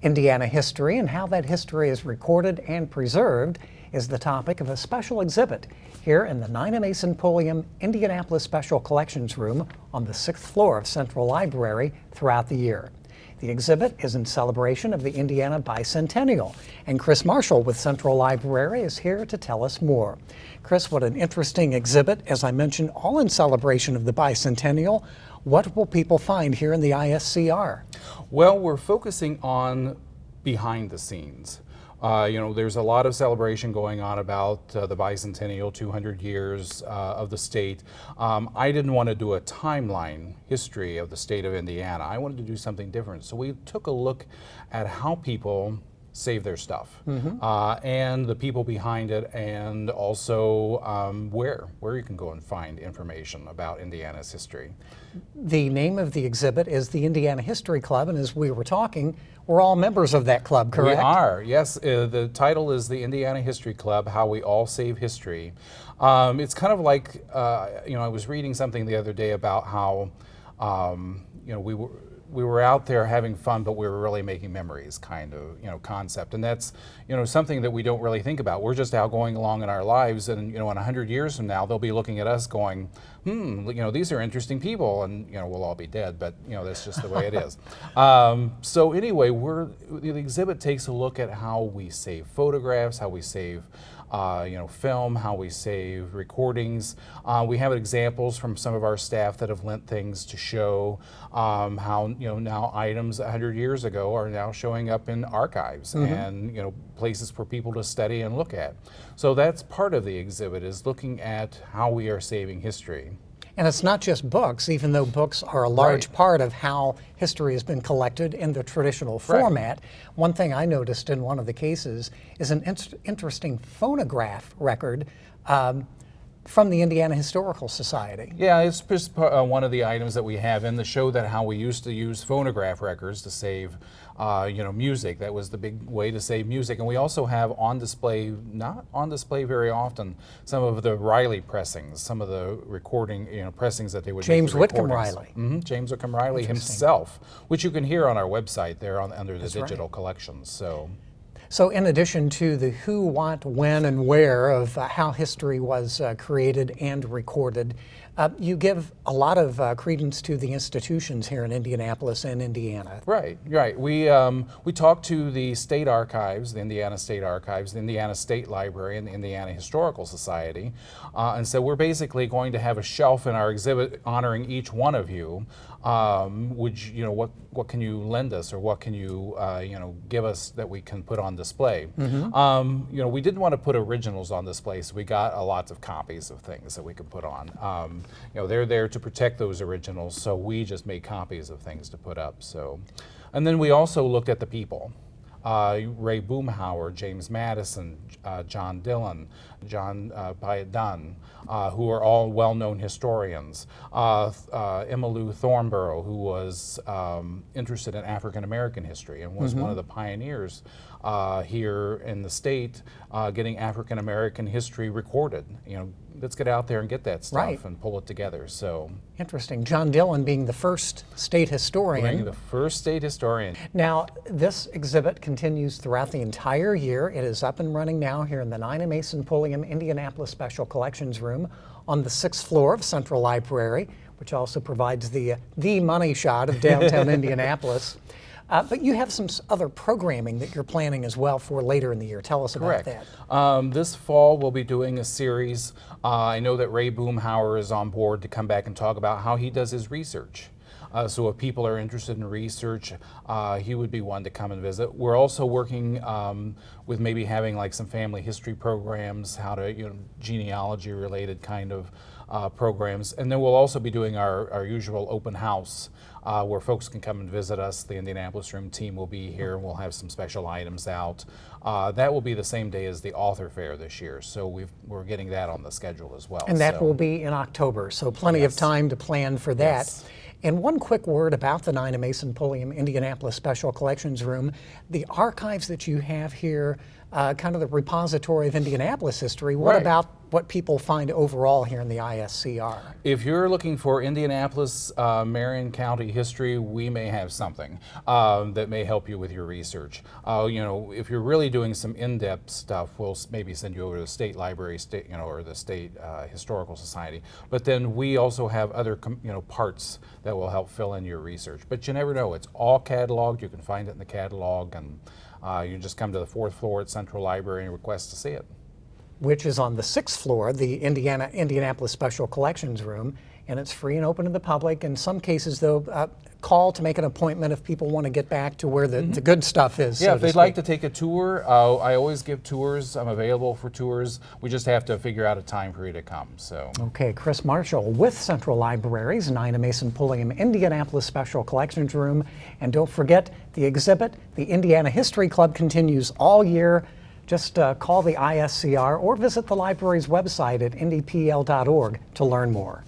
Indiana history and how that history is recorded and preserved is the topic of a special exhibit here in the Nina Mason Pulliam Indianapolis Special Collections Room on the 6th floor of Central Library throughout the year. The exhibit is in celebration of the Indiana Bicentennial, and Chris Marshall with Central Library is here to tell us more. Chris, what an interesting exhibit, as I mentioned, all in celebration of the Bicentennial. What will people find here in the ISCR? Well, we're focusing on behind the scenes. There's a lot of celebration going on about the Bicentennial, 200 years of the state. I didn't want to do a timeline history of the state of Indiana. I wanted to do something different. So we took a look at how people save their stuff and the people behind it, and also where you can go and find information about Indiana's history. The name of the exhibit is the Indiana History Club, and as we were talking, we're all members of that club, correct? We are, yes. The title is the Indiana History Club, How We All Save History. It's kind of like, I was reading something the other day about how, we were out there having fun, but we were really making memories kind of, concept. And that's, something that we don't really think about. We're just out going along in our lives, and, in 100 years from now, they'll be looking at us going, these are interesting people, and, we'll all be dead, but, that's just the way it is. So anyway, the exhibit takes a look at how we save photographs, how we save film, how we save recordings. We have examples from some of our staff that have lent things to show how now items 100 years ago are now showing up in archives and places for people to study and look at. So that's part of the exhibit, is looking at how we are saving history. And it's not just books, even though books are a large part of how history has been collected in the traditional format. One thing I noticed in one of the cases is an interesting phonograph record from the Indiana Historical Society. Yeah, it's just one of the items that we have in the show, that how we used to use phonograph records to save music. That was the big way to save music. And we also have on display, not on display very often, some of the Riley pressings, some of the recording, pressings that they would James make. Whitcomb Riley. James Whitcomb Riley himself, which you can hear on our website there under the digital collections. So in addition to the who, what, when, and where of how history was created and recorded, you give a lot of credence to the institutions here in Indianapolis and Indiana. Right. We talk to the state archives, the Indiana State Archives, the Indiana State Library, and the Indiana Historical Society. And so we're basically going to have a shelf in our exhibit honoring each one of you. What can you lend us, or what can you give us that we can put on display? We didn't want to put originals on display, so we got lots of copies of things that we could put on. They're there to protect those originals, so we just made copies of things to put up. And then we also looked at the people. Ray Boomhauer, James Madison, John Dillon, John Pyatt Dunn, who are all well-known historians. Emmylou Thornborough, who was interested in African-American history and was one of the pioneers here in the state getting African-American history recorded. Let's get out there and get that stuff and pull it together. Interesting. John Dillon being the first state historian. Now, this exhibit continues throughout the entire year. It is up and running now here in the Nina Mason Pulliam Indianapolis Special Collections Room on the 6th floor of Central Library, which also provides the money shot of downtown Indianapolis. But you have some other programming that you're planning as well for later in the year. Tell us about that. This fall we'll be doing a series. I know that Ray Boomhauer is on board to come back and talk about how he does his research. So if people are interested in research, he would be one to come and visit. We're also working with maybe having like some family history programs, how to, genealogy related kind of programs. And then we'll also be doing our usual open house where folks can come and visit us. The Indianapolis Room team will be here, and we'll have some special items out. That will be the same day as the author fair this year, so we're getting that on the schedule as well. And that will be in October, so plenty of time to plan for that. And one quick word about the Nina Mason Pulliam Indianapolis Special Collections Room. The archives that you have here, kind of the repository of Indianapolis history, what about what people find overall here in the ISCR. If you're looking for Indianapolis, Marion County history, we may have something that may help you with your research. You know, if you're really doing some in-depth stuff, we'll maybe send you over to the state library, or the state historical society. But then we also have other, parts that will help fill in your research. But you never know; it's all cataloged. You can find it in the catalog, and you just come to the 4th floor at Central Library and request to see it. Which is on the 6th floor, the Indianapolis Special Collections Room, and it's free and open to the public. In some cases, though, call to make an appointment if people want to get back to where the good stuff is. Yeah, so if they'd speak. like to take a tour, I always give tours. I'm available for tours. We just have to figure out a time for you to come. So. Okay, Chris Marshall with Central Libraries, Nina Mason Pulliam, Indianapolis Special Collections Room. And don't forget the exhibit, the Indiana History Club, continues all year. Just call the ISCR or visit the library's website at ndpl.org to learn more.